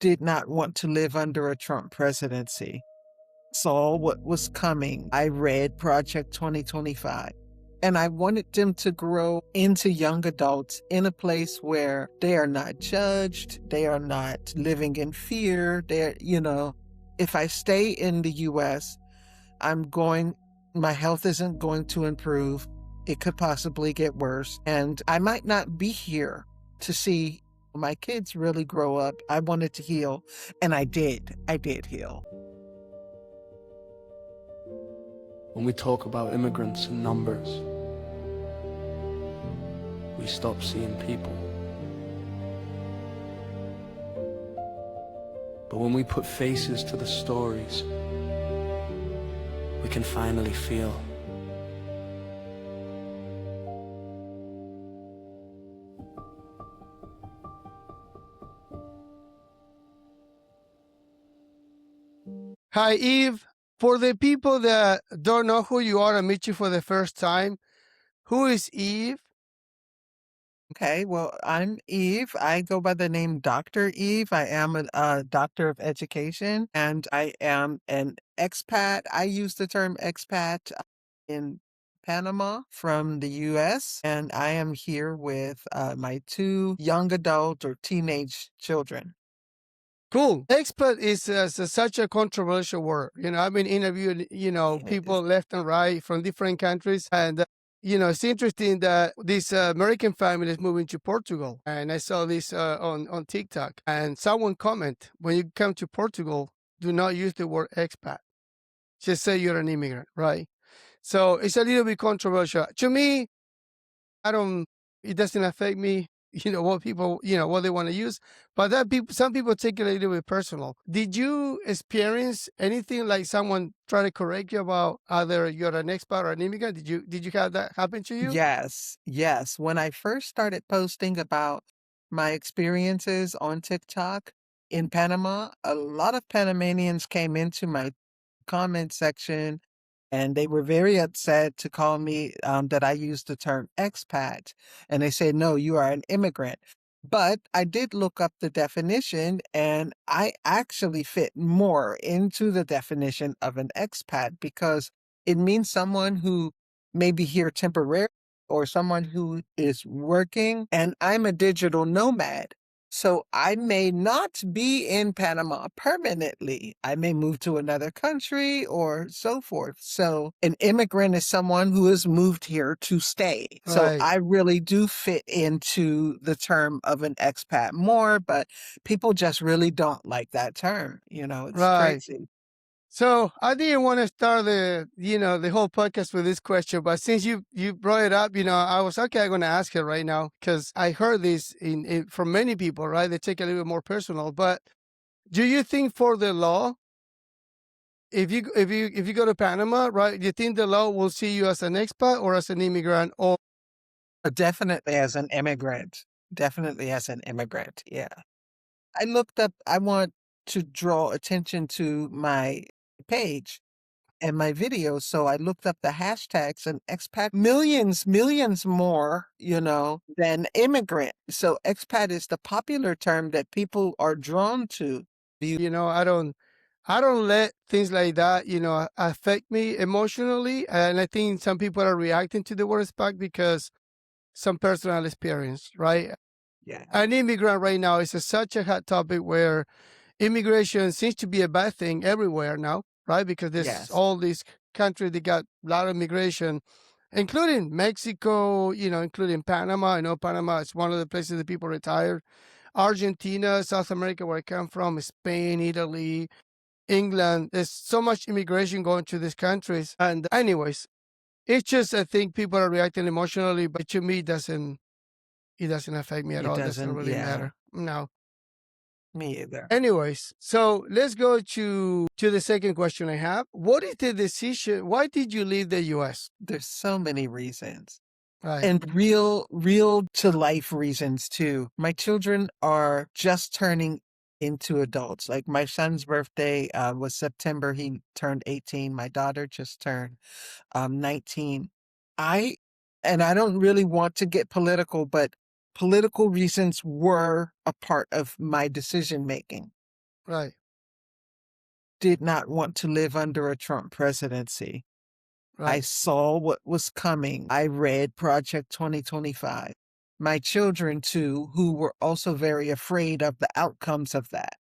did not want to live under a Trump presidency. Saw what was coming. I read Project 2025. And I wanted them to grow into young adults in a place where they are not judged, they are not living in fear. If I stay in the US, my health isn't going to improve. It could possibly get worse. And I might not be here to see my kids really grow up. I wanted to heal, and I did. I did heal. When we talk about immigrants and numbers, we stop seeing people. But when we put faces to the stories, we can finally feel. Hi, Yves. For the people that don't know who you are and meet you for the first time, who is Yves? Okay, well, I'm Eve. I go by the name Dr. Eve. I am a doctor of education, and I am an expat. I use the term expat in Panama from the US, and I am here with my two young adult or teenage children. Cool. Expat is such a controversial word. I've been interviewing, It people is. left and right from different countries. And, it's interesting that this American family is moving to Portugal. And I saw this on TikTok. And someone comment, when you come to Portugal, do not use the word expat. Just say you're an immigrant, right? So it's a little bit controversial. To me, it doesn't affect me, what people, what they want to use. But some people take it a little bit personal. Did you experience anything like someone try to correct you about either you're an expat or an immigrant? Did you have that happen to you? Yes, yes. When I first started posting about my experiences on TikTok in Panama, a lot of Panamanians came into my comment section and they were very upset to call me that I used the term expat. And they said, no, you are an immigrant. But I did look up the definition and I actually fit more into the definition of an expat because it means someone who may be here temporarily or someone who is working. And I'm a digital nomad. So I may not be in Panama permanently. I may move to another country or so forth. So an immigrant is someone who has moved here to stay. So Right. I really do fit into the term of an expat more, but people just really don't like that term. It's Right. crazy. So I didn't want to start the whole podcast with this question, but since you brought it up, I was okay. I'm going to ask it right now because I heard this from many people, right? They take it a little bit more personal. But do you think for the law, if you go to Panama, right, do you think the law will see you as an expat or as an immigrant? Or Definitely as an immigrant. Definitely as an immigrant. Yeah. I want to draw attention to my page and my videos. So I looked up the hashtags and expat millions more, than immigrant. So expat is the popular term that people are drawn to. I don't let things like that, affect me emotionally. And I think some people are reacting to the word expat because some personal experience, right? Yeah. An immigrant right now is such a hot topic where immigration seems to be a bad thing everywhere now, right? Because there's Yes. all these countries that got a lot of immigration, including Mexico, including Panama. I know Panama is one of the places that people retire. Argentina, South America, where I come from, Spain, Italy, England. There's so much immigration going to these countries. And anyways, it's just I think people are reacting emotionally, but to me it doesn't affect me at It all. It doesn't doesn't. really Yeah. matter. No. Me either. Anyways, so let's go to the second question I have. What is the decision? Why did you leave the US? There's so many reasons. Right. And real to life reasons too. My children are just turning into adults. Like my son's birthday was September. He turned 18. My daughter just turned 19. I and I don't really want to get political, but political reasons were a part of my decision making. Right. Did not want to live under a Trump presidency. I Right. saw what was coming. I read Project 2025. My children, too, who were also very afraid of the outcomes of that.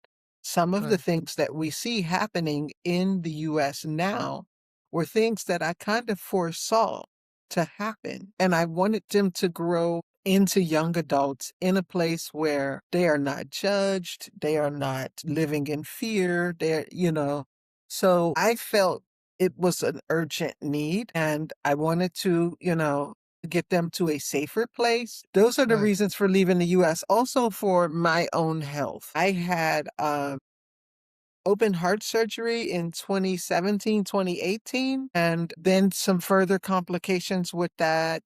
Some of the Right. things that we see happening in the US now were things that I kind of foresaw to happen. And I wanted them to grow into young adults in a place where they are not judged, they are not living in fear, So I felt it was an urgent need and I wanted to, get them to a safer place. Those are the Right. reasons for leaving the US. Also for my own health. I had open heart surgery in 2017, 2018, and then some further complications with that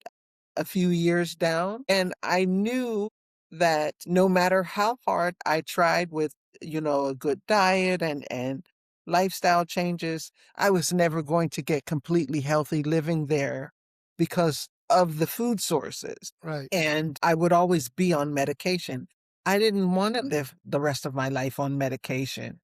a few years down. And I knew that no matter how hard I tried with, a good diet and lifestyle changes, I was never going to get completely healthy living there because of the food sources. Right. And I would always be on medication. I didn't want to live the rest of my life on medication.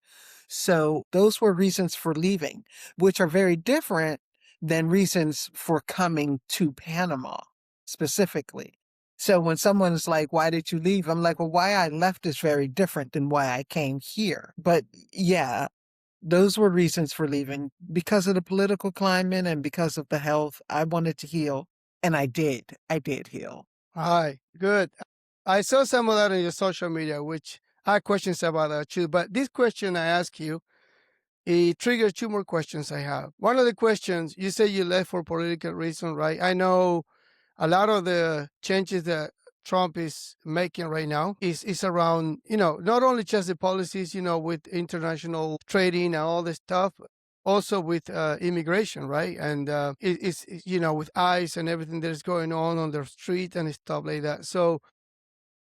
So those were reasons for leaving, which are very different than reasons for coming to Panama specifically. So when someone's like, why did you leave? I'm like, well, why I left is very different than why I came here. But yeah, those were reasons for leaving because of the political climate and because of the health. I wanted to heal, and I did. I did heal. Hi. Good. I saw some of that on your social media, which I have questions about that too. But this question I ask you, it triggers two more questions I have. One of the questions, you say you left for political reason, right? I know a lot of the changes that Trump is making right now is around, not only just the policies, with international trading and all this stuff, also with immigration, right? And with ICE and everything that is going on the street and stuff like that. So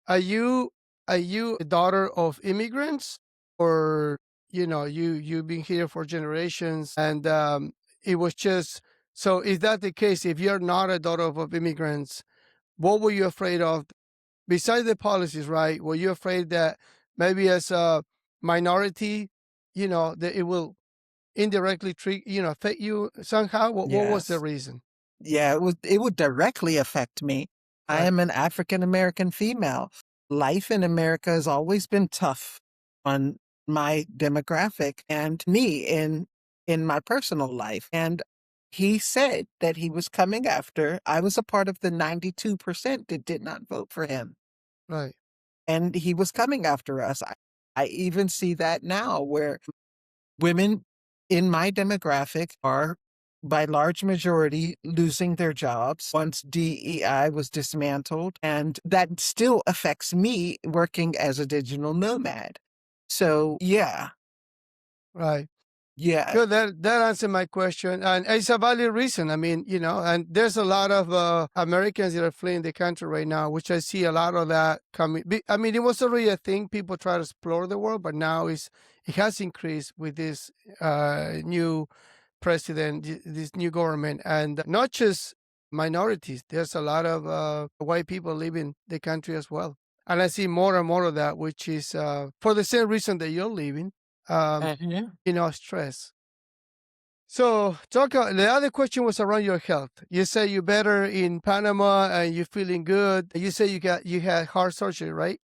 are you a daughter of immigrants, or you've been here for generations and it was just so is that the case? If you're not a daughter of immigrants, what were you afraid of besides the policies, right? Were you afraid that maybe as a minority, that it will indirectly treat, affect you somehow? What was the Yes. reason? Yeah, it would directly affect me. I Right. am an African American female. Life in America has always been tough on my demographic and me in my personal life. And he said that he was coming after. I was a part of the 92% that did not vote for him. Right. And he was coming after us. I even see that now where women in my demographic are, by large majority, losing their jobs once DEI was dismantled. And that still affects me working as a digital nomad. So, yeah, Right. yeah, Good. That answered my question, and it's a valid reason. I mean, and there's a lot of Americans that are fleeing the country right now, which I see a lot of that coming. I mean, it was already a thing. People try to explore the world, but now it has increased with this new president, this new government, and not just minorities. There's a lot of white people leaving the country as well, and I see more and more of that, which is for the same reason that you're leaving. Um, mhm, stress. So, the other question was around your health. You say you're better in Panama and you're feeling good. You say you had heart surgery, right?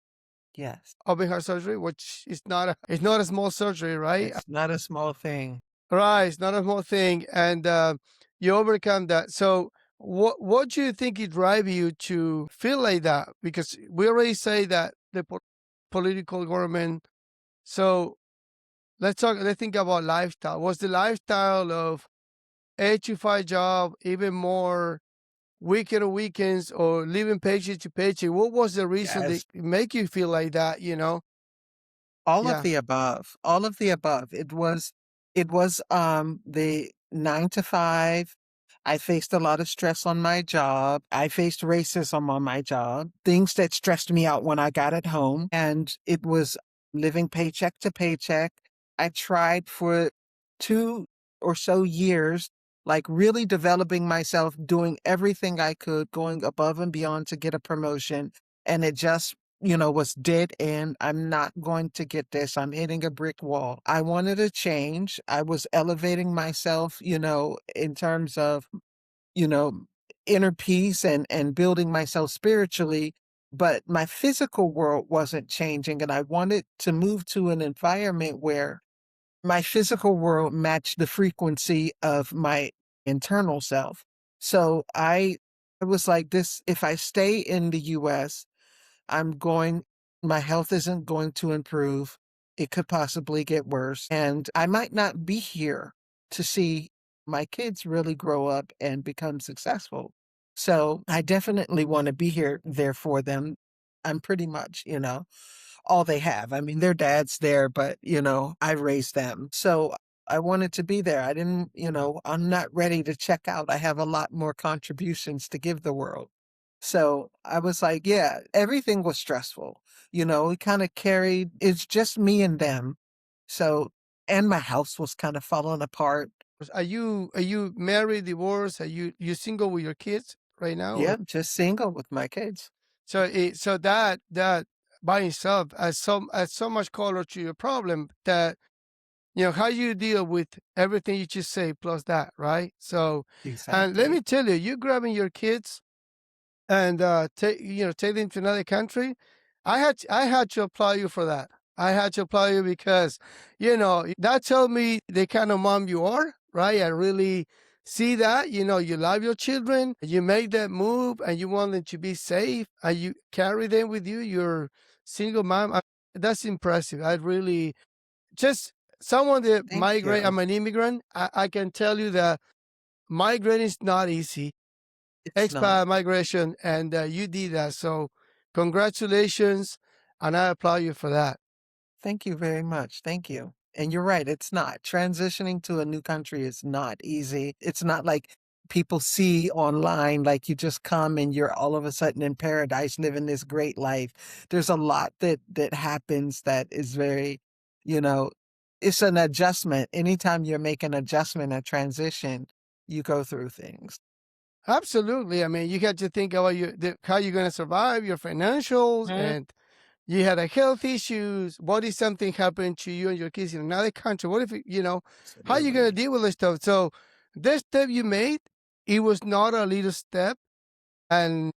yes, Open heart surgery, which is not it's not a small surgery, right? it's not a small thing. Right, it's not a small thing, and you overcome that. So, what do you think it drive you to feel like that? Because we already say that the political government. So let's talk. Let's think about lifestyle. Was the lifestyle of 8 to 5 job, even more weekends, or living paycheck to paycheck? What was the reason that Yes. make you feel like that? All of Yeah. the above, all of the above. It was the 9 to 5. I faced a lot of stress on my job. I faced racism on my job, things that stressed me out when I got at home, and it was living paycheck to paycheck. I tried for 2 or so years, like really developing myself, doing everything I could, going above and beyond to get a promotion, and it just was dead end. I'm not going to get this. I'm hitting a brick wall. I wanted a change. I was elevating myself, in terms of, you know, inner peace and building myself spiritually, but my physical world wasn't changing, and I wanted to move to an environment where my physical world matched the frequency of my internal self. So I was like, this, if I stay in the US, I'm going my health isn't going to improve. It could possibly get worse, and I might not be here to see my kids really grow up and become successful. So, I definitely wanna be here there for them. I'm pretty much, all they have. I mean, their dad's there, but, I raised them. So, I wanted to be there. I didn't, I'm not ready to check out. I have a lot more contributions to give the world. So I was like, yeah, everything was stressful. We kind of carried, it's just me and them. So, and my house was kind of falling apart. Are you married, divorced? Are you single with your kids right now? Yeah, Or just single with my kids. so that by itself adds so much color to your problem that how you deal with everything you just say plus that, right? So, and let Exactly. me tell you, you grabbing your kids and take them to another country. I had to apply you for that. I had to apply you because that tell me the kind of mom you are, right? I really see that. You love your children, you make that move, and you want them to be safe, and you carry them with you. You're single mom. That's impressive. I really just someone that Thank migrate. you. I'm an immigrant. I can tell you that migrating is not easy. It's not. Expat migration, and you did that. So, congratulations, and I applaud you for that. Thank you very much. Thank you. And you're right, it's not. Transitioning to a new country is not easy. It's not like people see online, like you just come and you're all of a sudden in paradise living this great life. There's a lot that happens that is very, you know, it's an adjustment. Anytime you're making adjustment, a transition, you go through things. Absolutely. I mean, you got to think about how you're going to survive, your financials, Mhm. and you had a health issues. What if something happened to you and your kids in another country? What if how you going to Absolutely. deal with this stuff? So, this step you made, it was not a little step, and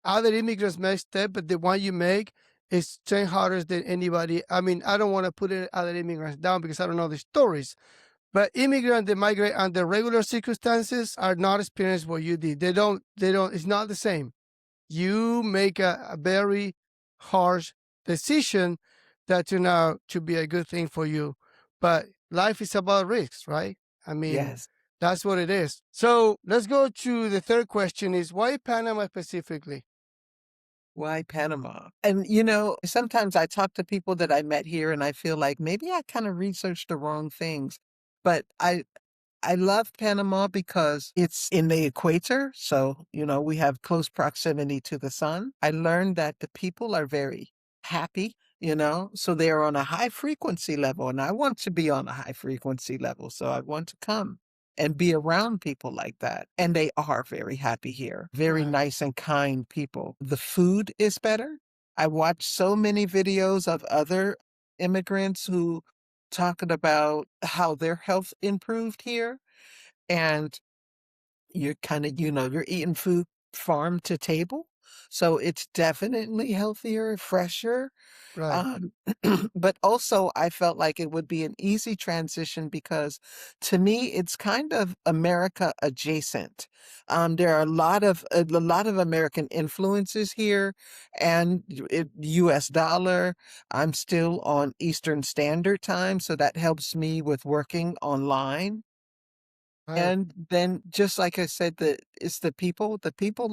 other immigrants make step, but the one you make is 10 harder than anybody. I mean, I don't want to put other immigrants down because I don't know the stories, but immigrants that migrate under regular circumstances are not experienced what you did. They don't, it's not the same. You make a very harsh decision that turned out to be a good thing for you. But life is about risks, right? I mean, Yes. that's what it is. So let's go to the third question is why Panama specifically? Why Panama? And, sometimes I talk to people that I met here and I feel like maybe I kind of researched the wrong things. But I love Panama because it's in the equator. So, we have close proximity to the sun. I learned that the people are very happy, so they're on a high frequency level. And I want to be on a high frequency level. So I want to come and be around people like that. And they are very happy here, very Right. nice and kind people. The food is better. I watch so many videos of other immigrants who talking about how their health improved here, and you're kind of, you're eating food farm to table. So it's definitely healthier, fresher. Right. Um, but also I felt like it would be an easy transition because to me it's kind of America adjacent. There are a lot of American influences here, and US dollar. I'm still on Eastern Standard Time, so that helps me with working online. Right. And then just like I said, it's the people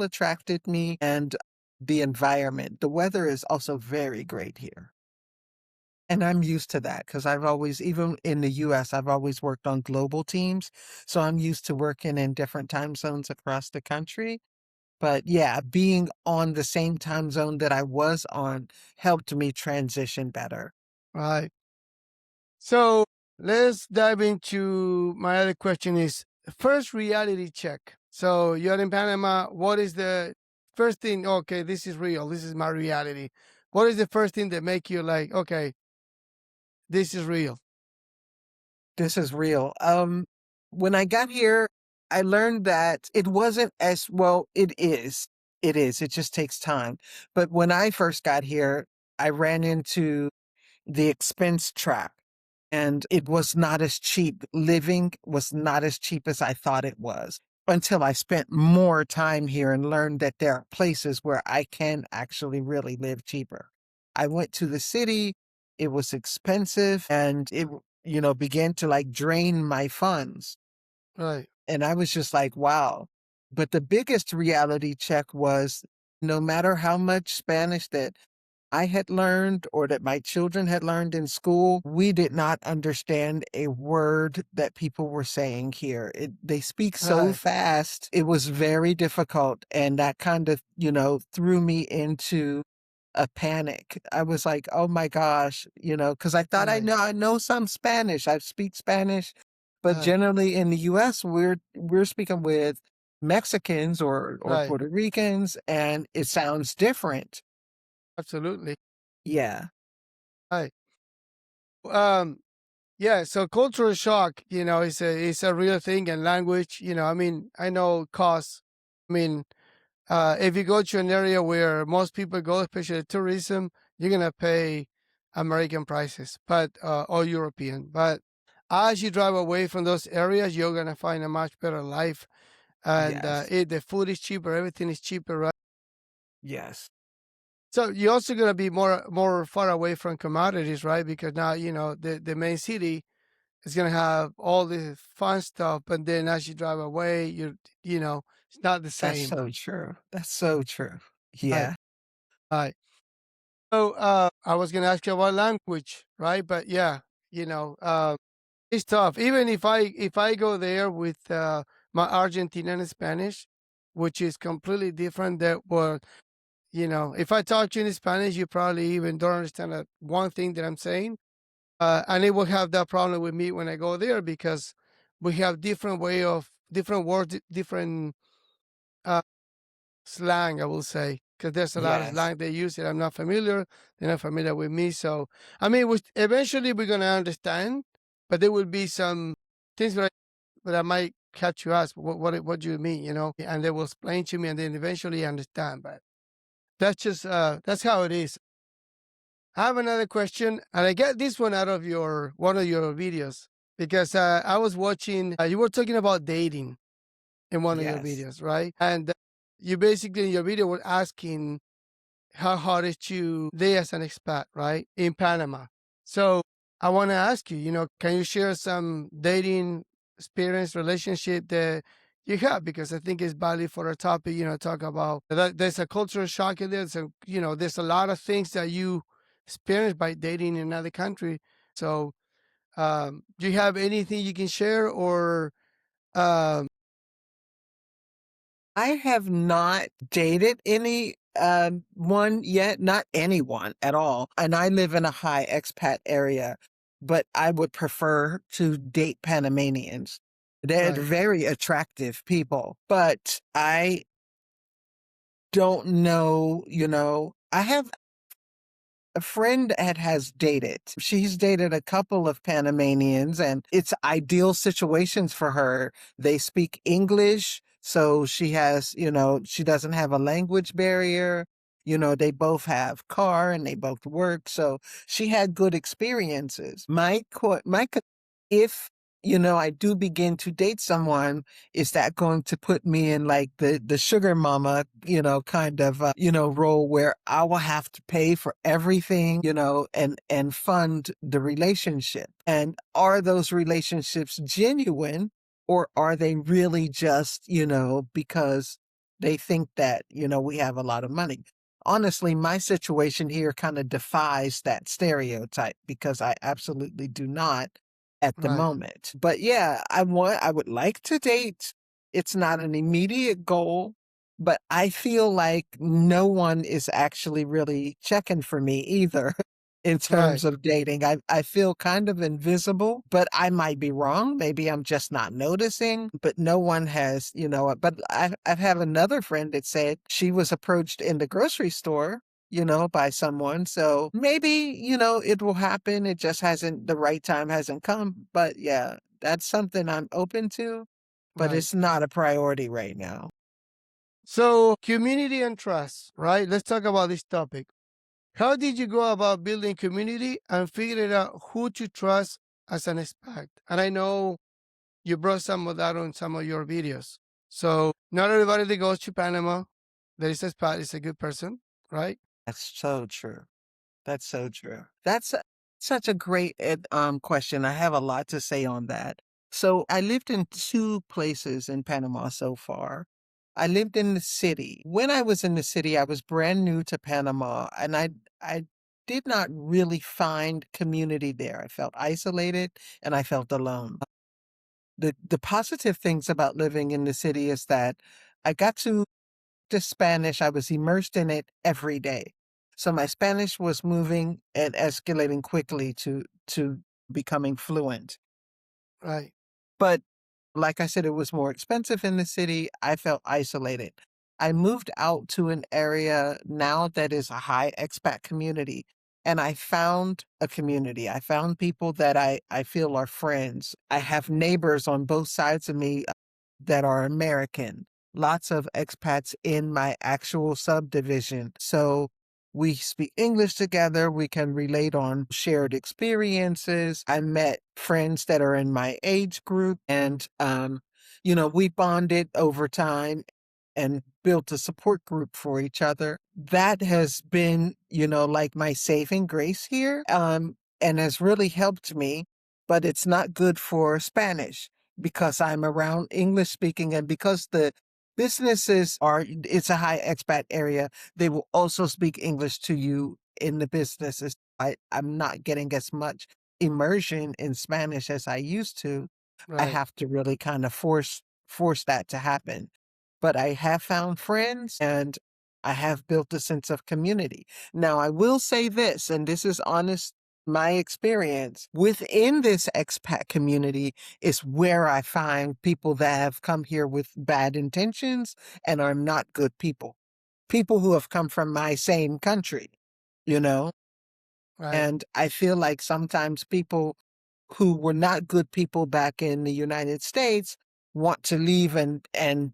attracted me, and the environment. The weather is also very great here. And I'm used to that because I've always, even in the US, I've always worked on global teams. So I'm used to working in different time zones across the country. But yeah, being on the same time zone that I was on helped me transition better. Right. So let's dive into my other question is first reality check. So you're in Panama. What is the first thing? Okay, this is real. This is my reality. what is the first thing that make you like, okay, this is real? This is real. When I got here, I learned that it wasn't as well, it is. It is. It just takes time. But when I first got here, I ran into the expense trap, and it was not as cheap. Living was not as cheap as I thought it was until I spent more time here and learned that there are places where I can actually really live cheaper. I went to the city, it was expensive, and it began to like drain my funds. Right, And I was just like, wow. But the biggest reality check was no matter how much Spanish that I had learned or that my children had learned in school, we did not understand a word that people were saying here. They speak so right, fast. It was very difficult. And that kind of, threw me into a panic. I was like, oh my gosh, because I thought right, I know some Spanish. I speak Spanish, but right, generally in the US we're speaking with Mexicans or right. Puerto Ricans, and it sounds different. Absolutely. Yeah. Right. Um, yeah, so cultural shock, is a real thing, and language, I mean, I know costs. I mean, if you go to an area where most people go, especially tourism, you're gonna pay American prices, but or European. But as you drive away from those areas, you're gonna find a much better life, and Yes. the food is cheaper, everything is cheaper, right? Yes. So you're also gonna be more far away from commodities, right? Because now the main city is gonna have all the fun stuff, but then as you drive away, it's not the That's same. so true. That's so true. Right. Yeah. Right. So I was gonna ask you about language, right? But yeah, it's tough. Even if I go there with my Argentinian Spanish, which is completely different that what if I talk to you in Spanish, you probably even don't understand one thing that I'm saying. And it will have that problem with me when I go there because we have different words, different uh, slang, I will say, because there's a lot of Yes. slang they use that I'm not familiar. They're not familiar with me. So, I mean, eventually we're going to understand, but there will be some things that I might catch you ask, what do you mean, And they will explain to me and then eventually understand. But that's how it is. I have another question, and I get this one out of one of your videos because I was watching. You were talking about dating in one of your Yes. videos, right? And you basically in your video were asking how hard is to date as an expat, right, in Panama. So I want to ask you, can you share some dating experience, relationship that you have? Because I think it's valid for a topic, talk about that there's a cultural shock in there. So, there's a lot of things that you experience by dating in another country. So, do you have anything you can share or, um, I have not dated any one yet, not anyone at all. And I live in a high expat area, but I would prefer to date Panamanians. They're right, very attractive people, but I don't know, I have a friend that has dated. She's dated a couple of Panamanians, and it's ideal situations for her. They speak English, so she doesn't have a language barrier. They both have car and they both work, so she had good experiences. If I do begin to date someone, is that going to put me in like the sugar mama, kind of, role where I will have to pay for everything, and fund the relationship? And are those relationships genuine, or are they really just, because they think that, we have a lot of money? Honestly, my situation here kind of defies that stereotype because I absolutely do not at the right, moment. But yeah, I would like to date. It's not an immediate goal, but I feel like no one is actually really checking for me either in right, terms of dating. I feel kind of invisible, but I might be wrong. Maybe I'm just not noticing, but no one has, but I have another friend that said she was approached in the grocery store, by someone. So maybe, it will happen. It just hasn't, the right time hasn't come. But yeah, that's something I'm open to, but Right. it's not a priority right now. So, community and trust, right? Let's talk about this topic. How did you go about building community and figuring out who to trust as an expat? And I know you brought some of that on some of your videos. So, not everybody that goes to Panama that is expat is a good person, right? That's so true. That's so true. That's such a great question. I have a lot to say on that. So I lived in two places in Panama so far. I lived in the city. When I was in the city, I was brand new to Panama, and I did not really find community there. I felt isolated and I felt alone. The positive things about living in the city is that I got to Spanish. I was immersed in it every day. So my Spanish was moving and escalating quickly to becoming fluent. Right, But like I said, it was more expensive in the city. I felt isolated. I moved out to an area now that is a high expat community. And I found a community. I found people that I feel are friends. I have neighbors on both sides of me that are American. Lots of expats in my actual subdivision. So we speak English together. We can relate on shared experiences. I met friends that are in my age group, and we bonded over time and built a support group for each other. That has been, like my saving grace here, and has really helped me. But it's not good for Spanish because I'm around English speaking, and because the it's a high expat area, they will also speak English to you in the businesses. I'm not getting as much immersion in Spanish as I used to. I right, have to really kind of force that to happen. But I have found friends and I have built a sense of community. Now, I will say this, and this is honest, my experience within this expat community is where I find people that have come here with bad intentions and are not good people. People who have come from my same country, you know? right, And I feel like sometimes people who were not good people back in the United States want to leave and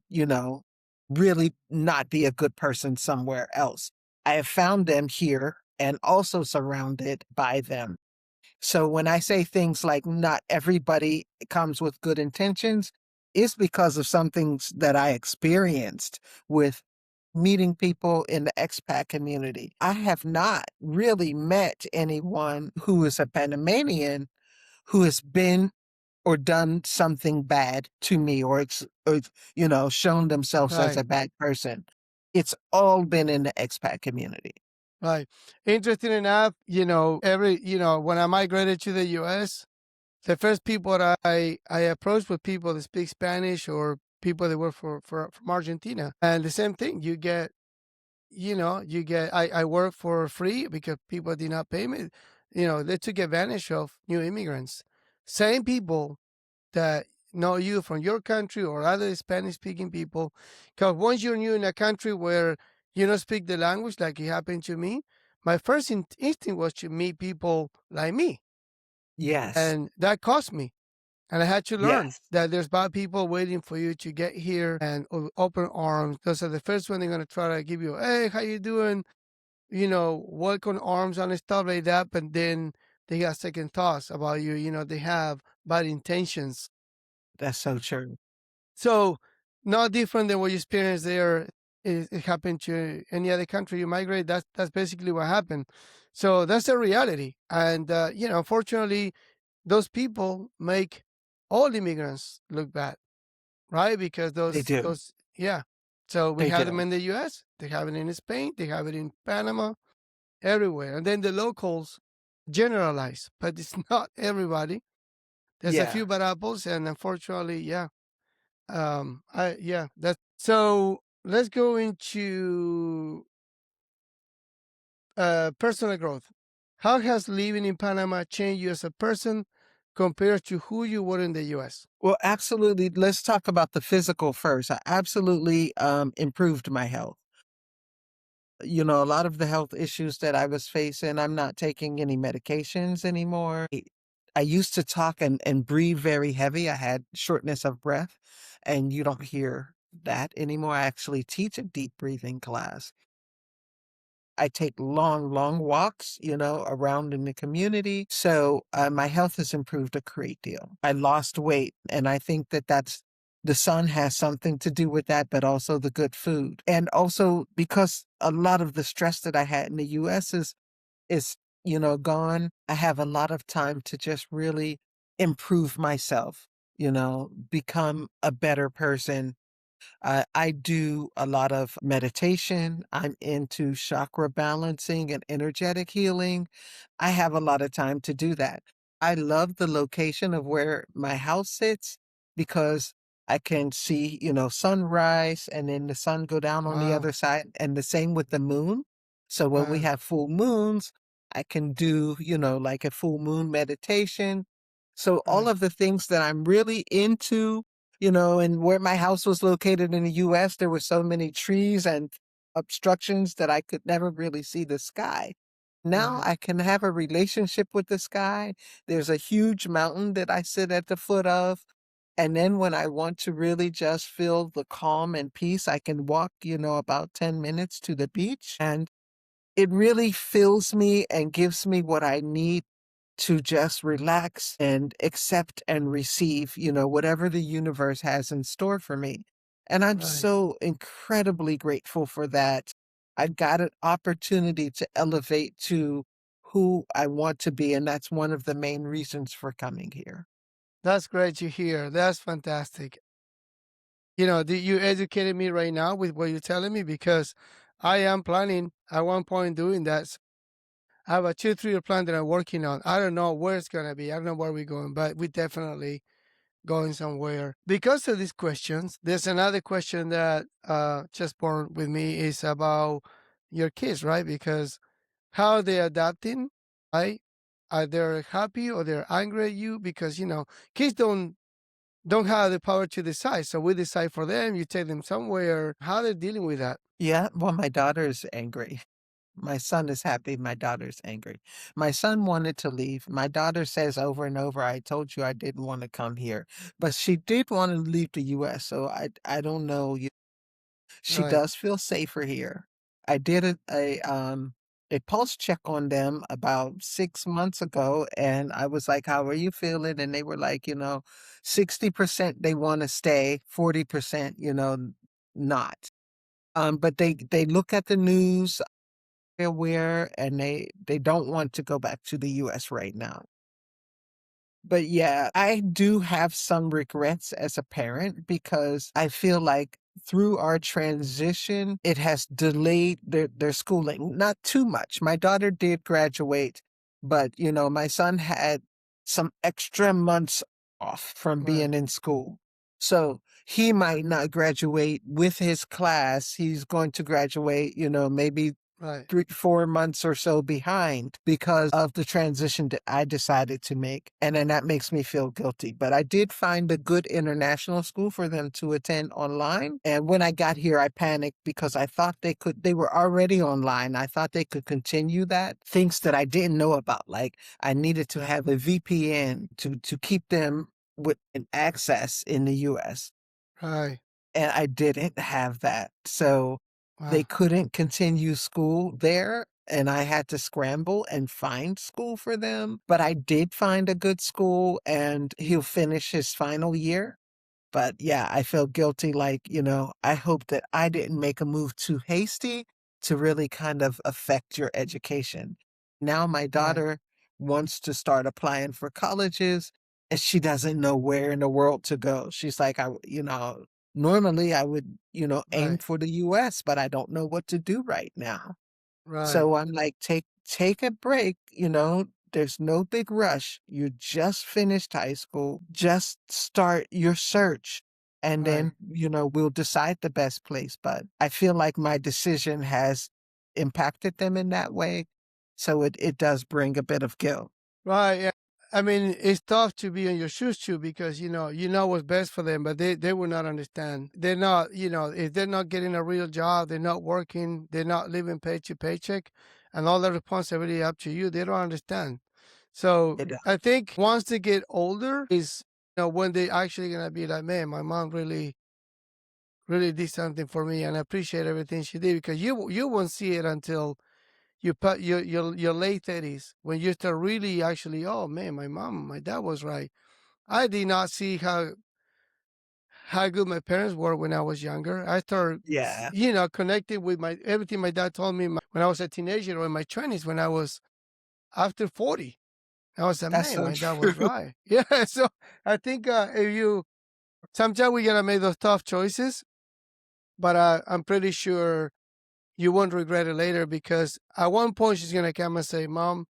really not be a good person somewhere else. I have found them here and also surrounded by them. So when I say things like not everybody comes with good intentions, it's because of some things that I experienced with meeting people in the expat community. I have not really met anyone who is a Panamanian who has been or done something bad to me or shown themselves as right, a bad person. It's all been in the expat community. right. Interesting enough, when I migrated to the US, the first people that I approached were people that speak Spanish or people that were from Argentina. And the same thing, I work for free because people did not pay me. They took advantage of new immigrants. Same people that know you from your country or other Spanish speaking people. Because once you're new in a country where you don't speak the language, like it happened to me, my first instinct was to meet people like me. Yes. And that cost me. And I had to learn Yes. that there's bad people waiting for you to get here and open arms. Those are the first one they're gonna try to give you, hey, how you doing? Welcome arms and stuff like that. But then they got second thoughts about you. They have bad intentions. That's so true. So not different than what you experienced there. It happened to any other country you migrate. That's basically what happened. So that's the reality. And unfortunately, those people make all immigrants look bad, right? Because They do. yeah. So we They have them do. in the U.S. They have it in Spain. They have it in Panama, everywhere. And then the locals generalize, but it's not everybody. There's a Yeah. few bad apples, and unfortunately, yeah. I yeah. That so. Let's go into personal growth. How has living in Panama changed you as a person compared to who you were in the U.S.? Well, absolutely. Let's talk about the physical first. I absolutely improved my health. a lot of the health issues that I was facing, I'm not taking any medications anymore. I used to talk and breathe very heavy. I had shortness of breath, and you don't hear that anymore. I actually teach a deep breathing class. I take long, long walks, around in the community. So my health has improved a great deal. I lost weight, and I think that the sun has something to do with that, but also the good food. And also because a lot of the stress that I had in the US is gone. I have a lot of time to just really improve myself, become a better person. I do a lot of meditation. I'm into chakra balancing and energetic healing. I have a lot of time to do that. I love the location of where my house sits because I can see, sunrise and then the sun go down on the Wow. other side, and the same with the moon. So when we Wow. have full moons, I can do, like a full moon meditation. So all Right. of the things that I'm really into, and where my house was located in the US, there were so many trees and obstructions that I could never really see the sky. Now Right. I can have a relationship with the sky. There's a huge mountain that I sit at the foot of. And then when I want to really just feel the calm and peace, I can walk, about 10 minutes to the beach. And it really fills me and gives me what I need to just relax and accept and receive, whatever the universe has in store for me. And I'm Right. so incredibly grateful for that. I got an opportunity to elevate to who I want to be. And that's one of the main reasons for coming here. That's great to hear. That's fantastic. You educated me right now with what you're telling me because I am planning at one point doing that. I have a 2 3 year plan that I'm working on. I don't know where it's gonna be. I don't know where we're going, but we definitely going somewhere. Because of these questions, there's another question that just born with me is about your kids, right? Because how are they adapting, right? Are they happy or they're angry at you? Because kids don't have the power to decide. So we decide for them, you take them somewhere. How they're dealing with that. Yeah, well, my daughter's angry. My son is happy. My daughter's angry. My son wanted to leave. My daughter says over and over, I told you I didn't want to come here. But she did want to leave the US. So I don't know. She Right. does feel safer here. I did a pulse check on them about 6 months ago, and I was like, "How are you feeling?" And they were like, 60% they want to stay, 40%, not. But they look at the news, they're aware, and they don't want to go back to the US right now. But yeah, I do have some regrets as a parent because I feel like through our transition, it has delayed their schooling. Not too much. My daughter did graduate, but my son had some extra months off from Right. being in school. So he might not graduate with his class. He's going to graduate, maybe Right. 3, 4 months or so behind because of the transition that I decided to make. And then that makes me feel guilty. But I did find a good international school for them to attend online. And when I got here, I panicked because I thought they were already online. I thought they could continue that. Things that I didn't know about, like I needed to have a VPN to keep them with an access in the US. Right. And I didn't have that. So they Wow. couldn't continue school there, and I had to scramble and find school for them. But I did find a good school, and he'll finish his final year. But yeah, I feel guilty, like, I hope that I didn't make a move too hasty to really kind of affect your education. Now my Right. daughter wants to start applying for colleges, and she doesn't know where in the world to go. She's like, normally I would, aim Right. for the US, but I don't know what to do right now. Right. So I'm like, take a break, there's no big rush. You just finished high school. Just start your search. And Right. then, we'll decide the best place. But I feel like my decision has impacted them in that way. So it does bring a bit of guilt. Right. Yeah. I mean, it's tough to be in your shoes too because you know what's best for them, but they will not understand. They're not, if they're not getting a real job, they're not working, they're not living paycheck, and all the responsibility up to you. They don't understand. So It I think once they get older is when they actually gonna be like, man, my mom really did something for me, and I appreciate everything she did because you won't see it until you put your late 30s when you start really actually, oh man, my dad was right. I did not see how good my parents were when I was younger. I started yeah, connecting with my everything my dad told me when I was a teenager or in my 20s when I was after 40. I was like, that's man, so my dad true. was right. Yeah. So I think if you sometimes we gotta make those tough choices, but I'm pretty sure you won't regret it later because at one point she's gonna come and say, Mom,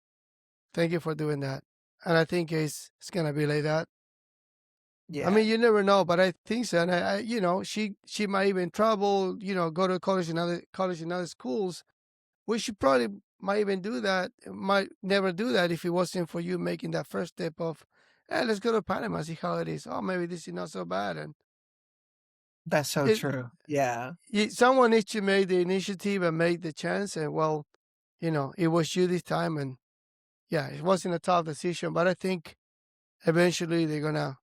thank you for doing that. And I think it's gonna be like that. I Yeah, mean, you never know, but I think so. And she might even travel, go to college in other schools. We should probably might even do that. Might never do that if it wasn't for you making that first step of, hey, let's go to Panama, see how it is. Oh, maybe this is not so bad. And that's so it, true. Yeah, someone needs to make the initiative and make the chance. And well, it was you this time. And yeah, it wasn't a tough decision, but I think eventually they're gonna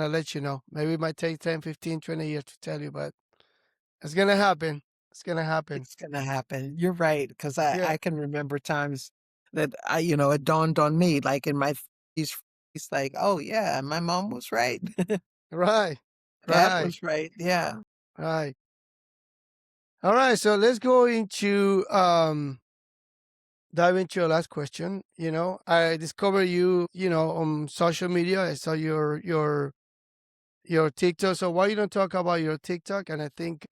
let you know. Maybe it might take 10, 15, 20 years to tell you, but it's gonna happen. It's gonna happen. it's gonna happen. You're right, because Yeah. I can remember times that it dawned on me, like in my 50s, it's like, oh yeah, my mom was right. Right. Dad Right. was right. Yeah. Right. All right. So let's go into dive into your last question. I discovered you, on social media. I saw your TikTok. So why you don't talk about your TikTok? And I think,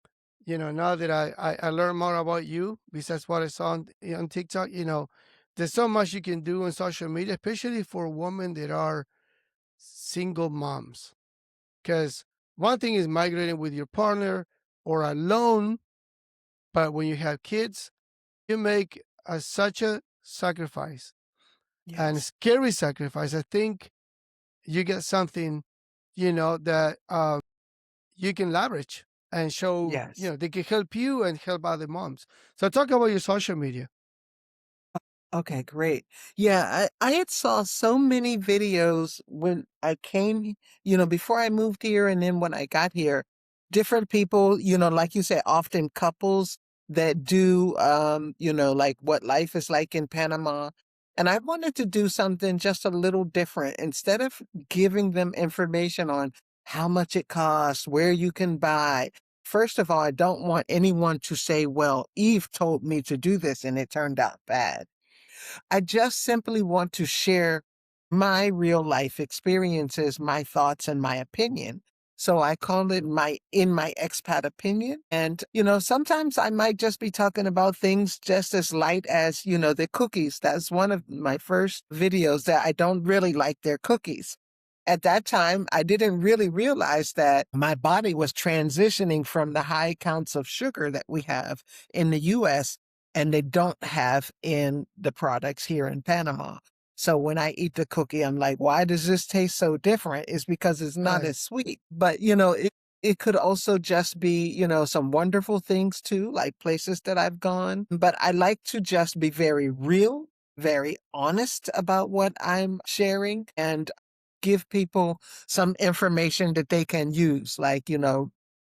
now that I learned more about you, besides what I saw on TikTok, there's so much you can do on social media, especially for women that are single moms. Because one thing is migrating with your partner or alone, but when you have kids, you make such a sacrifice and Yes. scary sacrifice. I think you get something, that you can leverage and show, Yes. they can help you and help other moms. So talk about your social media. Okay, great. Yeah, I had saw so many videos when I came, before I moved here and then when I got here, different people, like you said, often couples that do like what life is like in Panama. And I wanted to do something just a little different. Instead of giving them information on how much it costs, where you can buy. First of all, I don't want anyone to say, well, Eve told me to do this and it turned out bad. I just simply want to share my real life experiences, my thoughts, and my opinion. So I call it my expat opinion. And, sometimes I might just be talking about things just as light as, the cookies. That's one of my first videos that I don't really like their cookies. At that time, I didn't really realize that my body was transitioning from the high counts of sugar that we have in the US and they don't have in the products here in Panama. So when I eat the cookie, I'm like, why does this taste so different? It's because it's not Right. as sweet. But, it could also just be, some wonderful things too, like places that I've gone. But I like to just be very real, very honest about what I'm sharing and give people some information that they can use, like,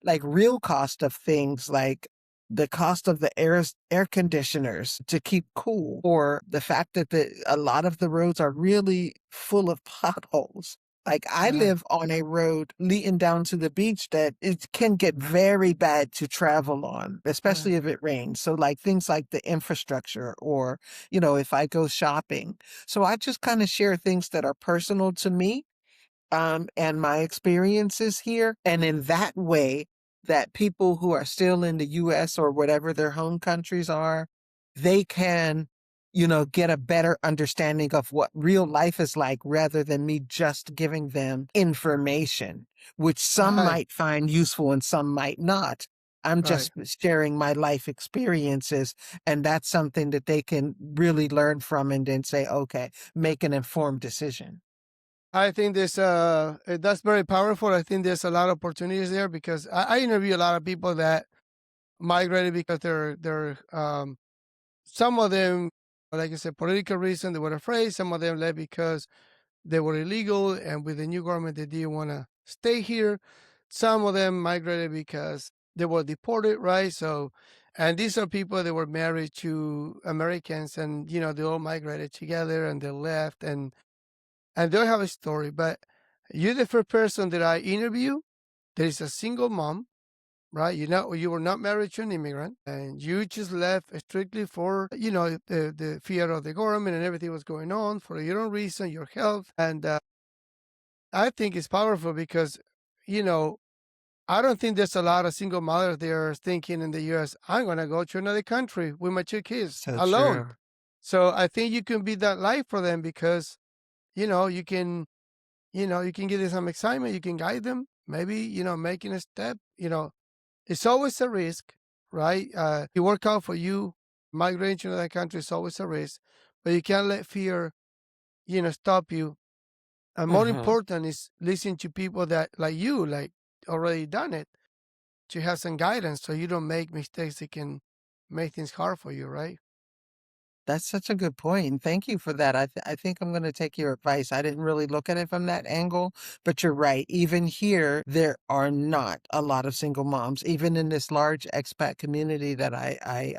like real cost of things, like the cost of the air conditioners to keep cool, or the fact that a lot of the roads are really full of potholes. Like I Right. live on a road leading down to the beach that it can get very bad to travel on, Right. especially if it rains. So like things like the infrastructure or, if I go shopping. So I just kind of share things that are personal to me and my experiences here. And in that way, that people who are still in the US or whatever their home countries are, they can, get a better understanding of what real life is like rather than me just giving them information, which some Right. might find useful and some might not. I'm Right. just sharing my life experiences, and that's something that they can really learn from and then say, okay, make an informed decision. I think there's that's very powerful. I think there's a lot of opportunities there because I interview a lot of people that migrated because they're some of them, like I said, political reason they were afraid. Some of them left because they were illegal, and with the new government, they didn't want to stay here. Some of them migrated because they were deported, right? So, and these are people that were married to Americans, and they all migrated together, and they left, and they'll have a story. But you're the first person that I interview. There is a single mom, right? You were not married to an immigrant, and you just left strictly for the fear of the government and everything was going on for your own reason, your health, and I think it's powerful because you know I don't think there's a lot of single mothers there thinking in the U.S. I'm going to go to another country with my two kids So alone. true. So I think you can be that light for them because you can you can give them some excitement, you can guide them, maybe making a step. It's always a risk, right? It work out for you. Migrating to another country is always a risk, but you can't let fear, stop you. And more Hmm. important is listening to people that like you, like already done it, to have some guidance so you don't make mistakes that can make things hard for you, right? That's such a good point, and thank you for that. I think I'm gonna take your advice. I didn't really look at it from that angle, but you're right. Even here, there are not a lot of single moms. Even in this large expat community that I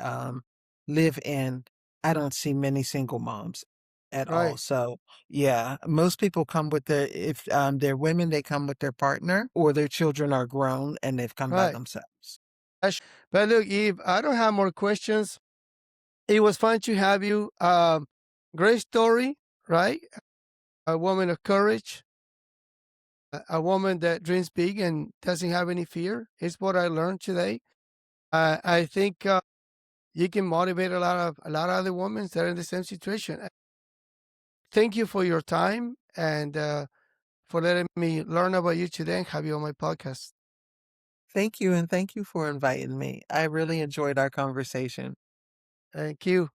live in, I don't see many single moms at all. Right, So, yeah, most people come with their if, they're women, they come with their partner or their children are grown and they've come by right. themselves. But look, Eve, I don't have more questions. It was fun to have you. Great story, right? A woman of courage, a woman that dreams big and doesn't have any fear. Is what I learned today. I think you can motivate a lot of other women that are in the same situation. Thank you for your time and for letting me learn about you today and have you on my podcast. Thank you, and thank you for inviting me. I really enjoyed our conversation. Thank you.